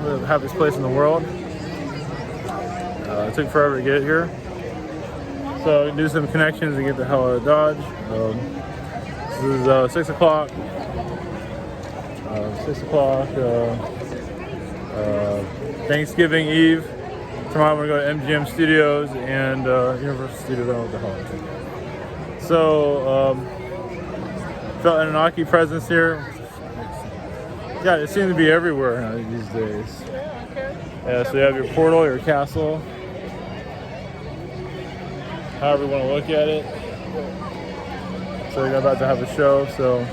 the happiest place in the world. It took forever to get here. So do some connections and get the hell out of Dodge. This is 6 o'clock. 6 o'clock. Thanksgiving Eve. Tomorrow I'm gonna go to MGM Studios and Universal Studios. I don't know what the hell it is. So felt Anunnaki presence here. Yeah, it seems to be everywhere these days. Yeah, so you have your portal, your castle. However you want to look at it. So you're about to have a show, so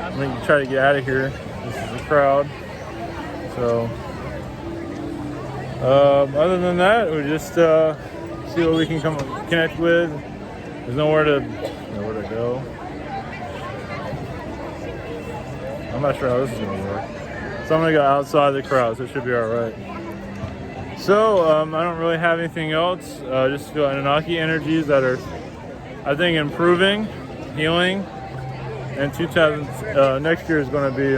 I'm going to try to get out of here. This is the crowd. So, other than that, we just see what we can connect with. There's nowhere to go. I'm not sure how this is going to work. So I'm going to go outside the crowd, so it should be all right. So, I don't really have anything else. Just feel Anunnaki energies that are, I think, improving, healing. And next year is going to be,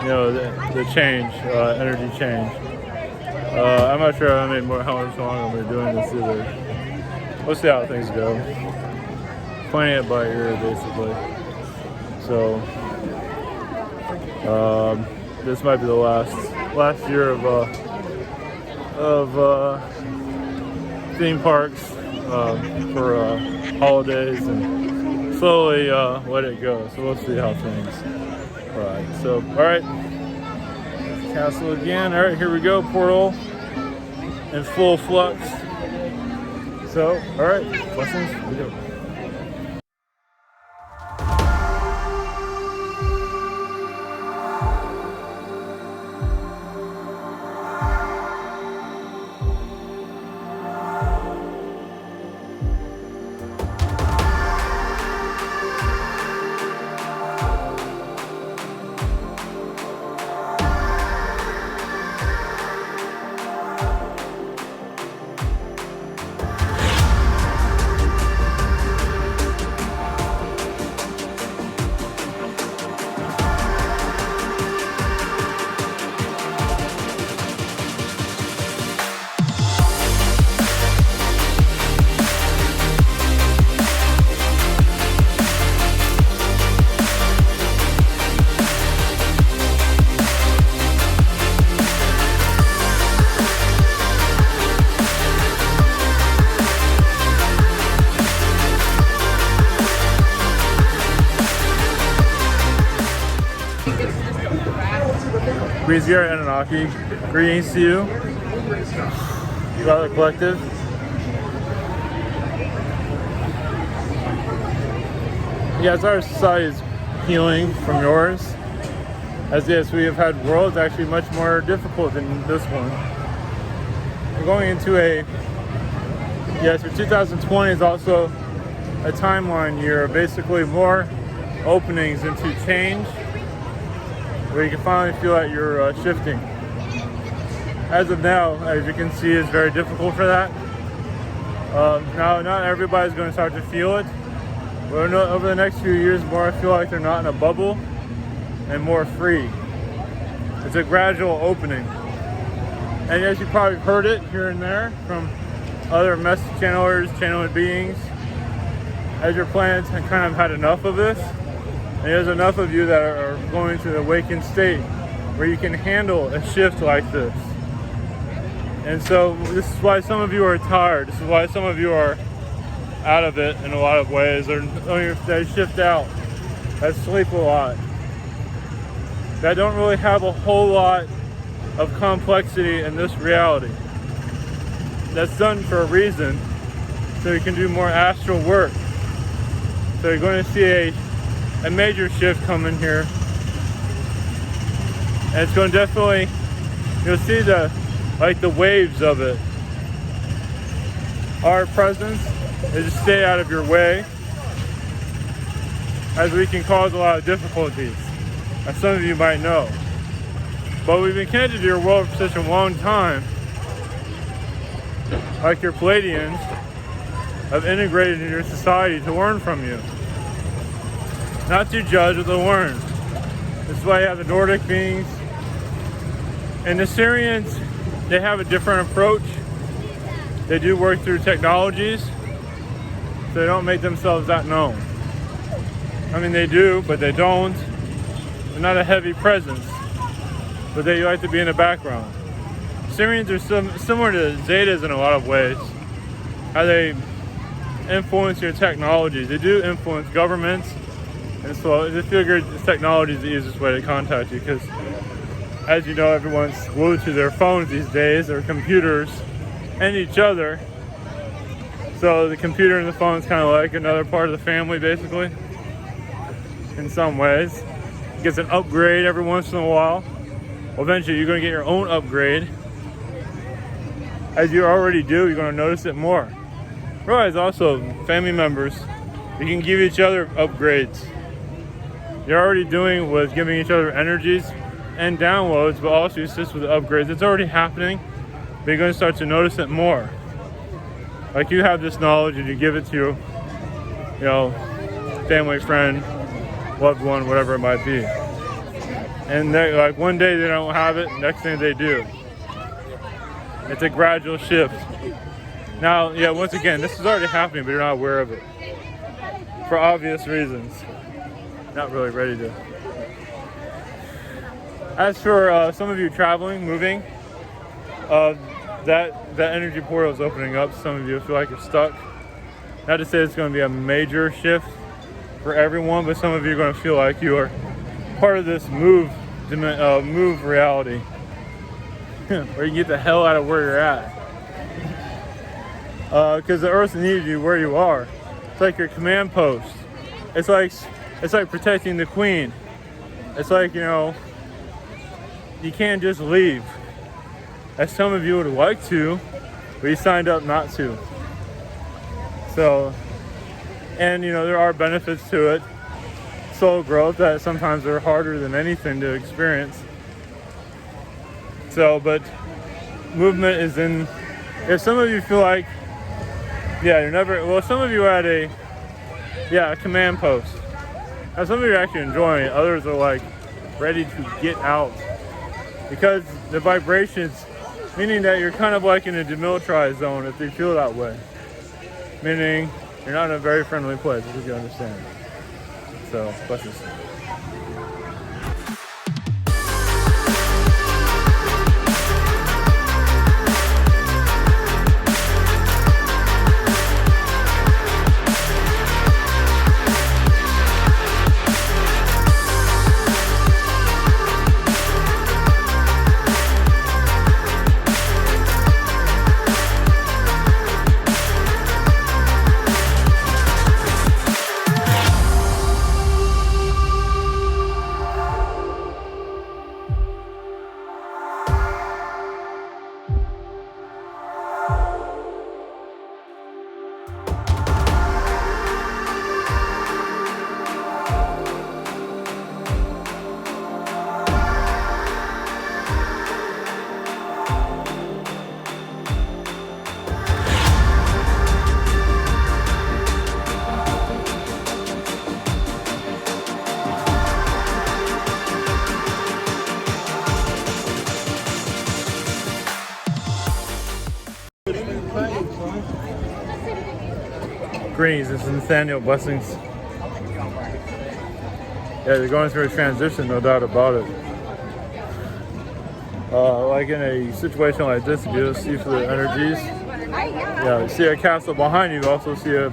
the change, energy change. I'm not sure how much long I'm going to be doing this either. We'll see how things go. Playing it by ear, basically. So, this might be the last year of theme parks for holidays, and slowly let it go. So we'll see how things. All right. So all right. Castle again. All right. Here we go. Portal in full flux. So all right. Blessings. Here we go. Greetings here at Anunnaki. Greetings to you, brother collective. Yeah, as our society is healing from yours, as yes, we have had worlds actually much more difficult than this one. We're going into for 2020 is also a timeline year, basically more openings into change, where you can finally feel that you're shifting. As of now, as you can see, it's very difficult for that. Now, not everybody's going to start to feel it. But over the next few years, more I feel like they're not in a bubble and more free. It's a gradual opening. And as you probably heard it here and there from other message channelers, channeling beings, as your planets have kind of had enough of this, and there's enough of you that are going to the awakened state where you can handle a shift like this. And so this is why some of you are tired. This is why some of you are out of it in a lot of ways, or they shift out, that sleep a lot, that don't really have a whole lot of complexity in this reality. That's done for a reason, so you can do more astral work. So you're going to see a major shift coming here, and it's going to definitely, you'll see the waves of it. Our presence is to stay out of your way, as we can cause a lot of difficulties, as some of you might know. But we've been connected to your world for such a long time, like your Pleiadians have integrated in your society to learn from you. Not to judge, but to learn. This is why you have the Nordic beings, And the Syrians, they have a different approach. They do work through technologies, so they don't make themselves that known. I mean, they do, but they don't. They're not a heavy presence, but they like to be in the background. Syrians are similar to Zetas in a lot of ways. How they influence your technologies. They do influence governments, and so they figured technology is the easiest way to contact you, because as you know, everyone's glued to their phones these days, or computers, and each other. So the computer and the phone is kind of like another part of the family, basically, in some ways. It gets an upgrade every once in a while. Eventually, you're going to get your own upgrade. As you already do, you're going to notice it more. Realize also, family members, you can give each other upgrades. You're already doing with giving each other energies and downloads, but also assist with the upgrades. It's already happening, but you're going to start to notice it more. Like, you have this knowledge and you give it to, family, friend, loved one, whatever it might be. And like one day they don't have it, next thing they do. It's a gradual shift. Now, once again, this is already happening, but you're not aware of it. For obvious reasons. Not really ready to. As for some of you traveling, moving, that energy portal is opening up. Some of you feel like you're stuck. Not to say it's going to be a major shift for everyone, but some of you are going to feel like you are part of this move reality, where you get the hell out of where you're at. Because the Earth needs you where you are. It's like your command post. It's like protecting the Queen. It's like, you can't just leave, as some of you would like to, but you signed up not to. So, and there are benefits to it. Soul growth that sometimes are harder than anything to experience. So, but movement is in. If some of you feel like, some of you are at a command post. Now, some of you are actually enjoying it. Others are like ready to get out, because the vibrations, meaning that you're kind of like in a demilitarized zone, if you feel that way. Meaning you're not in a very friendly place, if you understand. So, blessings. Greetings, this is Nathaniel. Blessings. They're going through a transition, no doubt about it. Like in a situation like this, if you just see for the energies, you see a castle behind you, you also see a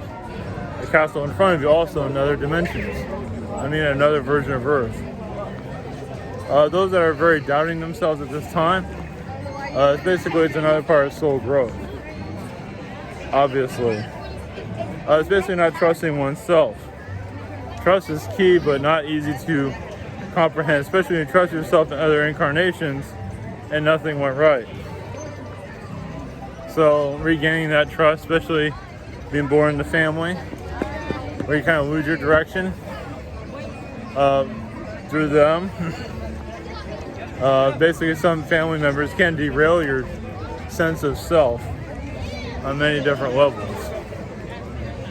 castle in front of you, also in other dimensions. I mean, another version of Earth. Those that are very doubting themselves at this time, it's another part of soul growth. Obviously. It's basically not trusting oneself. Trust is key, but not easy to comprehend, especially when you trust yourself in other incarnations and nothing went right. So regaining that trust, especially being born in the family, where you kind of lose your direction through them. Basically, some family members can derail your sense of self on many different levels.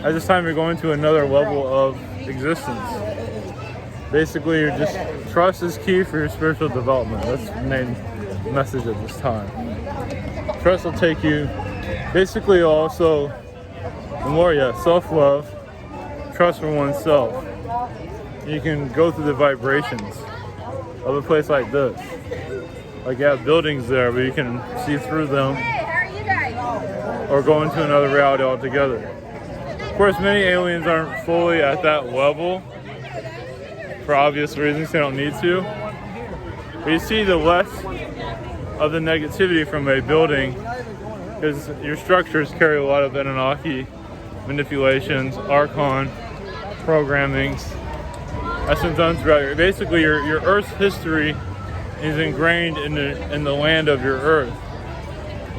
At this time, you're going to another level of existence. Basically, trust is key for your spiritual development. That's the message at this time. Trust will take you basically also the more, self-love, trust for oneself. You can go through the vibrations of a place like this. Like you have buildings there, but you can see through them or go into another reality altogether. Of course, many aliens aren't fully at that level for obvious reasons. They don't need to. But you see the less of the negativity from a building because your structures carry a lot of Anunnaki manipulations, Archon programmings. That's been done throughout basically your Earth's history is ingrained in the land of your Earth.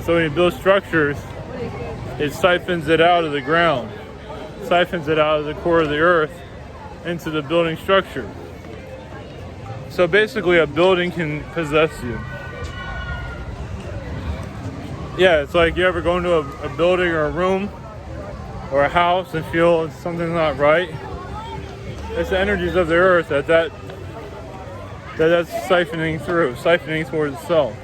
So when you build structures, it siphons it out of the ground, siphons it out of the core of the Earth into the building structure. So basically a building can possess you. Yeah, it's like you ever go into a building or a room or a house and feel something's not right. It's the energies of the Earth that's siphoning towards itself.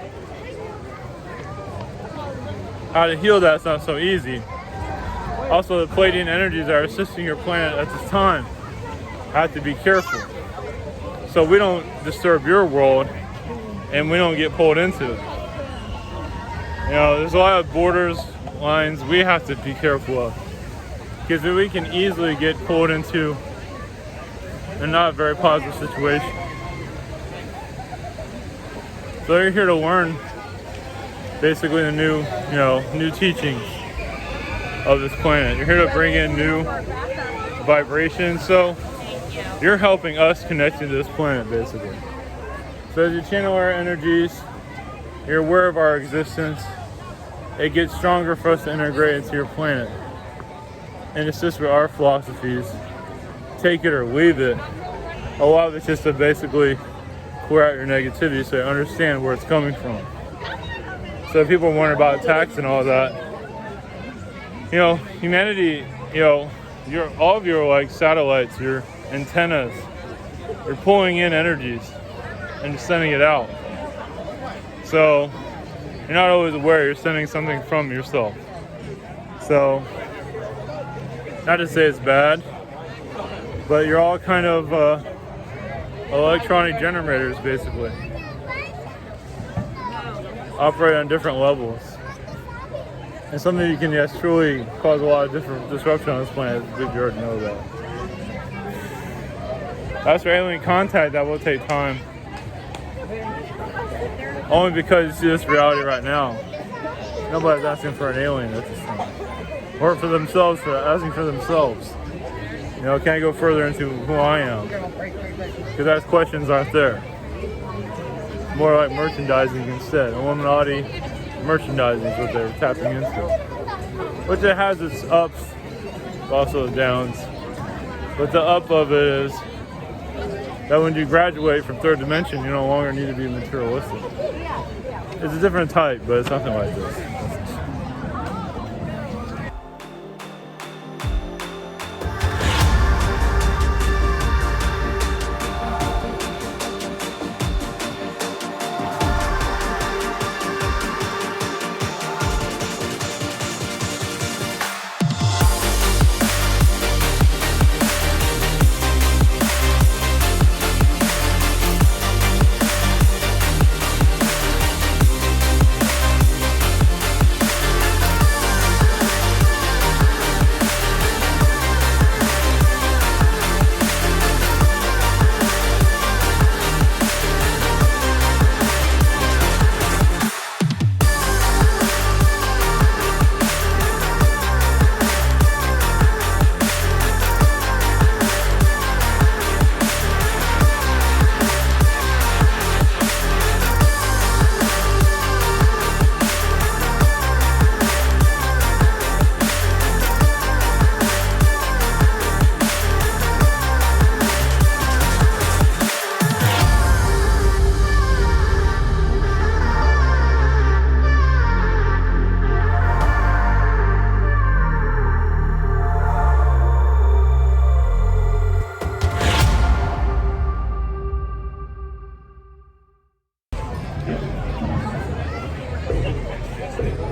How to heal that's not so easy. Also, the Pleiadian energies that are assisting your planet at this time have to be careful, so we don't disturb your world and we don't get pulled into it. You know, there's a lot of borders, lines we have to be careful of, because we can easily get pulled into a not very positive situation. So you're here to learn basically the new teachings of this planet. You're here to bring in new vibrations. So you're helping us connect to this planet basically. So as you channel our energies, you're aware of our existence. It gets stronger for us to integrate into your planet and assist with our philosophies. Take it or leave it. A lot of it's just to basically clear out your negativity so you understand where it's coming from. So if people wonder about attacks and all that, humanity, all of you are like satellites, your antennas. You're pulling in energies and sending it out. So you're not always aware you're sending something from yourself. So, not to say it's bad, but you're all kind of electronic generators basically. Operate on different levels. And something you can, truly cause a lot of different disruption on this planet, if you already know that. As for alien contact, that will take time. Only because you see this reality right now. Nobody's asking for an alien at this time. Or for themselves, asking for themselves. Can I go further into who I am? Because those questions aren't there. More like merchandising instead. Illuminati merchandising is what they're tapping into. Which it has its ups, also its downs. But the up of it is that when you graduate from third dimension, you no longer need to be materialistic. It's a different type, but it's nothing like this.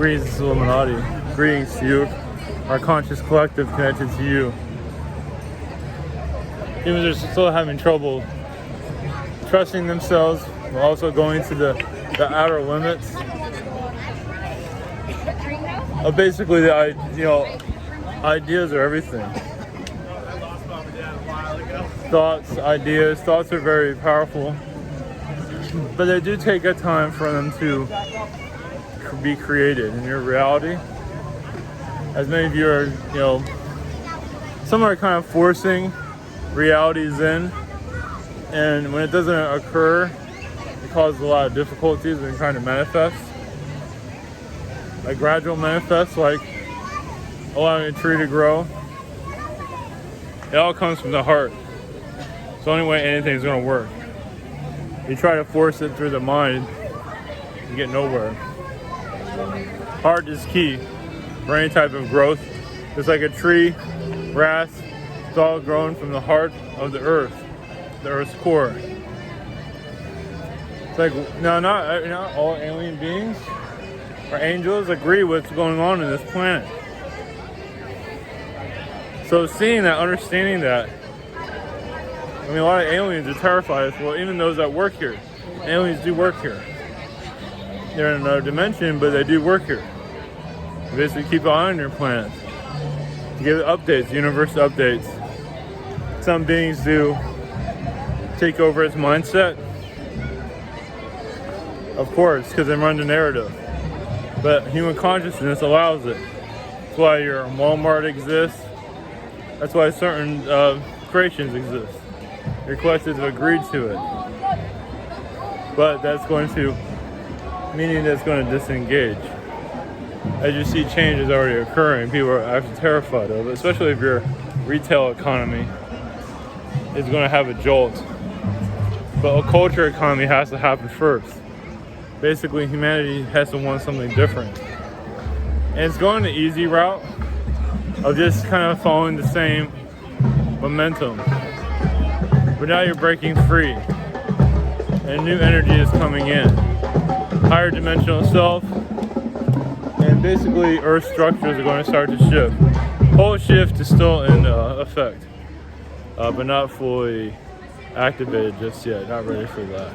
Greetings, Illuminati. Greetings to you, our conscious collective connected to you. Humans are still having trouble trusting themselves, while also going to the outer limits of basically the ideas are everything. Thoughts are very powerful, but they do take a time for them to be created in your reality. As many of you are, some are kind of forcing realities in, and when it doesn't occur, it causes a lot of difficulties when trying to manifest. Like gradual manifest, like allowing a tree to grow. It all comes from the heart. It's the only way anything's going to work. You try to force it through the mind, you get nowhere. Heart is key for any type of growth. Just like a tree, grass, it's all grown from the heart of the earth's core. It's like, not all alien beings or angels agree with what's going on in this planet. So seeing that, understanding that, a lot of aliens are terrified. Well, even those that work here, aliens do work here. They're in another dimension, but they do work here. They basically keep an eye on your planet. To give updates, universe updates. Some beings do take over its mindset. Of course, because they run the narrative. But human consciousness allows it. That's why your Walmart exists. That's why certain creations exist. Your collectives have agreed to it. But that's meaning that's going to disengage. As you see, change is already occurring. People are actually terrified of it, especially if your retail economy is going to have a jolt. But a culture economy has to happen first. Basically, humanity has to want something different. And it's going the easy route of just kind of following the same momentum. But now you're breaking free. And new energy is coming in. Higher dimensional self. And basically, Earth structures are going to start to shift. Whole shift is still in effect. But not fully activated just yet. Not ready for that.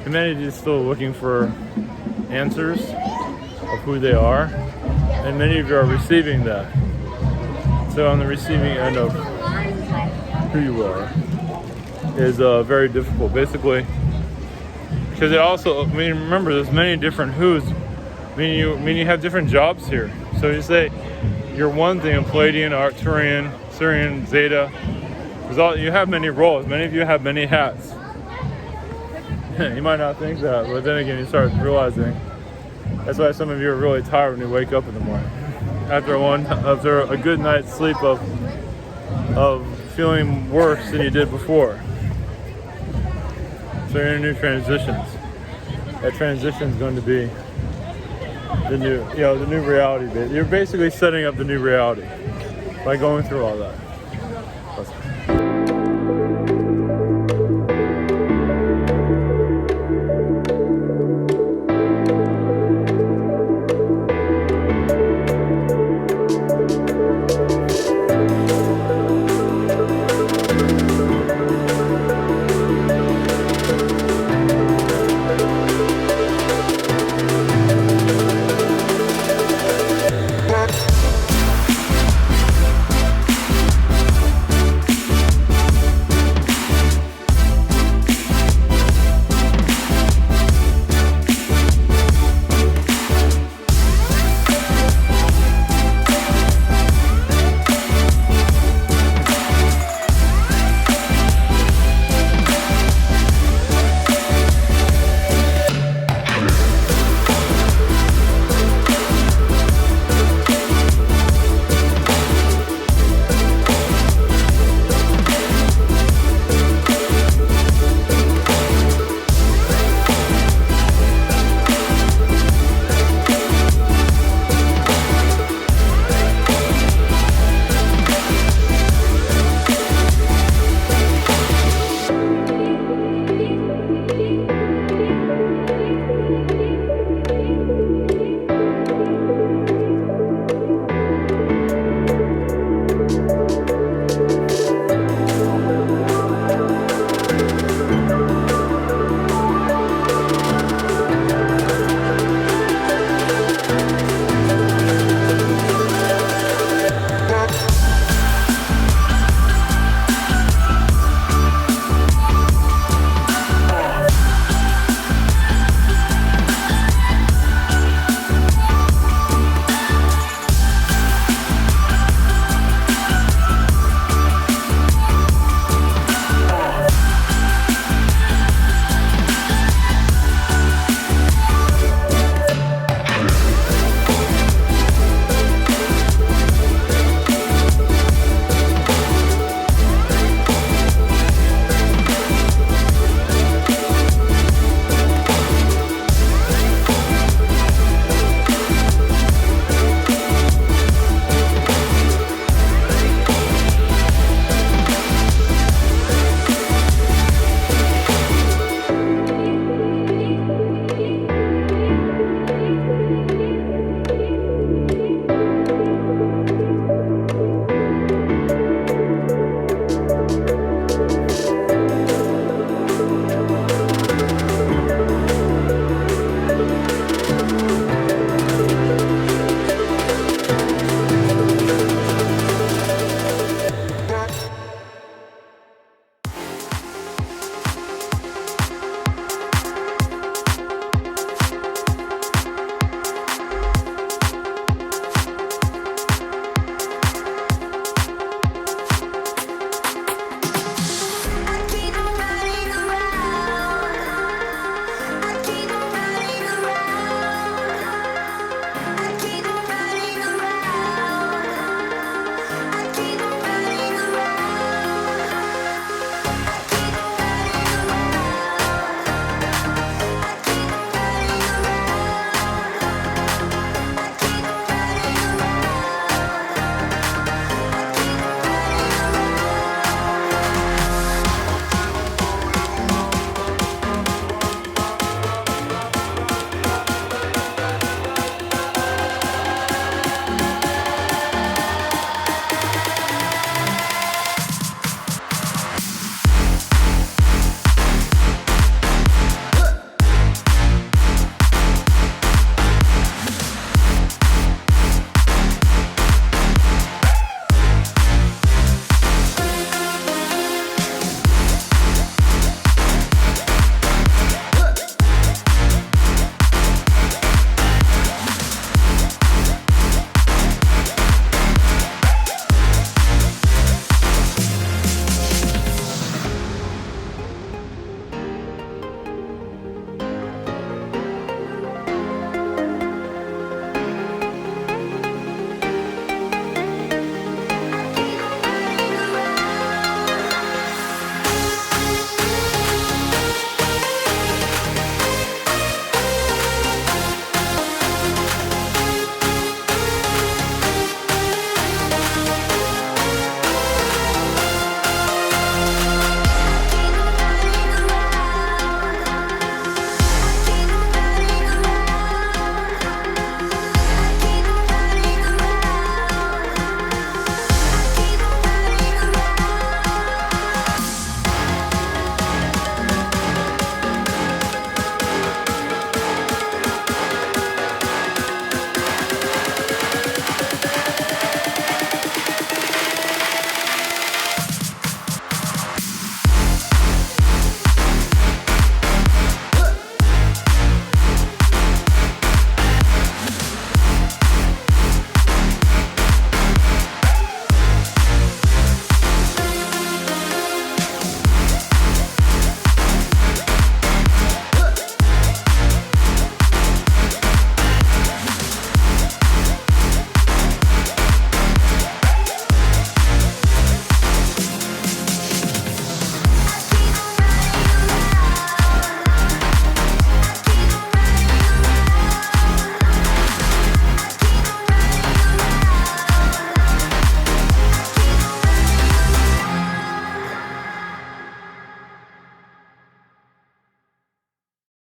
Humanity is still looking for answers of who they are. And many of you are receiving that. So on the receiving end of who you are is very difficult. Basically, because it also, remember, there's many different who's. You have different jobs here. So you say you're one thing, a Pleiadian, Arcturian, Sirian, Zeta. You have many roles. Many of you have many hats. You might not think that, but then again, you start realizing. That's why some of you are really tired when you wake up in the morning. After a good night's sleep of feeling worse than you did before. So you're in new transitions. That transition is going to be the new reality. You're basically setting up the new reality by going through all that.